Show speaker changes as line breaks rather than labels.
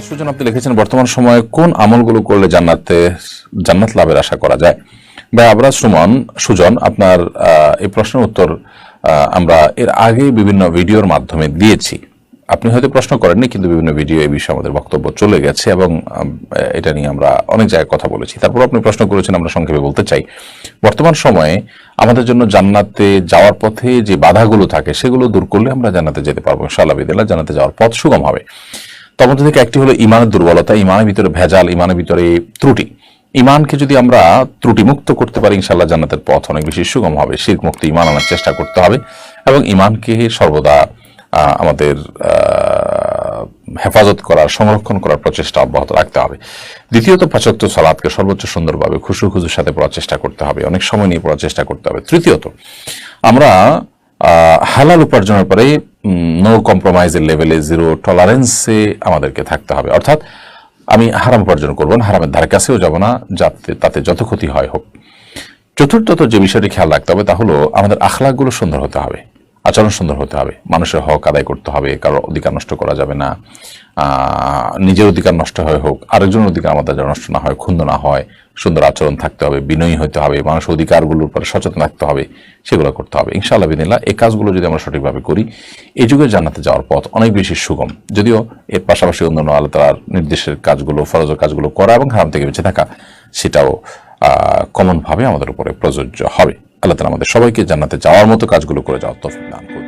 সুজন আপনি লিখেছেন বর্তমান সময়ে কোন আমলগুলো করলে জান্নাত লাভের আশা করা যায়। ভাই আবরাজ সুজন আপনার এই প্রশ্নের উত্তর আমরা এর আগে বিভিন্ন ভিডিওর মাধ্যমে দিয়েছি। আপনি হয়তো প্রশ্ন করেননি, কিন্তু বিভিন্ন ভিডিও এই বিষয়ে আমাদের বক্তব্য চলে গেছে এবং এটা নিয়ে আমরা অনেক জায়গায় কথা বলেছি। তারপর আপনি প্রশ্ন করেছেন, আমরা সংক্ষেপে বলতে চাই বর্তমান সময়ে আমাদের জন্য জান্নাতে যাওয়ার পথে যে বাধাগুলো থাকে সেগুলো দূর করলে আমরা জান্নাতে যেতে পারবো ইনশাআল্লাহ। বিদিল্লাহ জান্নাতে যাওয়ার পথ সুগম হবে। তার মধ্যে থেকে একটি হলো ইমানের দুর্বলতা, ইমানের ভিতরে ভেজাল, ইমানের ভিতরে ত্রুটি। ইমানকে যদি আমরা ত্রুটি মুক্ত করতে পারি ইনশাআল্লাহ জান্নাতের পথ অনেক বেশি সুগম হবে। শিরক মুক্ত ইমান আনার চেষ্টা করতে হবে এবং ইমানকে সর্বদা আমাদের হেফাজত করার, সংরক্ষণ করার প্রচেষ্টা অব্যাহত রাখতে হবে। দ্বিতীয়ত ৫ ওয়াক্ত সালাতকে সর্বোচ্চ সুন্দরভাবে খুশুর সাথে পড়ার চেষ্টা করতে হবে, অনেক সময় নিয়ে পড়ার চেষ্টা করতে হবে। তৃতীয়ত আমরা হালাল উপার্জনের পরে নো কম্প্রোমাইজের লেভেলে, জিরো টলারেন্সে আমাদেরকে থাকতে হবে। অর্থাৎ আমি হারাম উপার্জন করবো না, হারামের ধারে কাছেও যাব না, যাতে তাতে যত ক্ষতি হয় হোক। চতুর্থত যে বিষয়টি খেয়াল রাখতে হবে তা হলো আমাদের আখলাকগুলো সুন্দর হতে হবে, আচরণ সুন্দর হতে হবে, মানুষের হক আদায় করতে হবে, কারোর অধিকার নষ্ট করা যাবে না, নিজের অধিকার নষ্ট হয়ে হোক, আরেকজনের অধিকার আমাদের যেন নষ্ট না হয়, ক্ষুণ্ণ না হয়, সুন্দর আচরণ থাকতে হবে, বিনয়ী হতে হবে, মানুষের অধিকারগুলোর উপরে সচেতন থাকতে হবে, সেগুলো করতে হবে ইনশাআল্লাহ বিদিল্লাহ। এই কাজগুলো যদি আমরা সঠিকভাবে করি এই যুগে জান্নাতে যাওয়ার পথ অনেক বেশি সুগম। যদিও এর পাশাপাশি অন্যান্য আল্লাহ তাআলার নির্দেশের কাজগুলো, ফরজের কাজগুলো করা এবং হারাম থেকে বেঁচে থাকা, সেটাও কমন ভাবে আমাদের উপরে প্রযোজ্য হবে। আল্লাহ তাআলা আমাদের সবাইকে জান্নাতে যাওয়ার মতো কাজগুলো করে যাওয়ার তৌফিক দান করুন।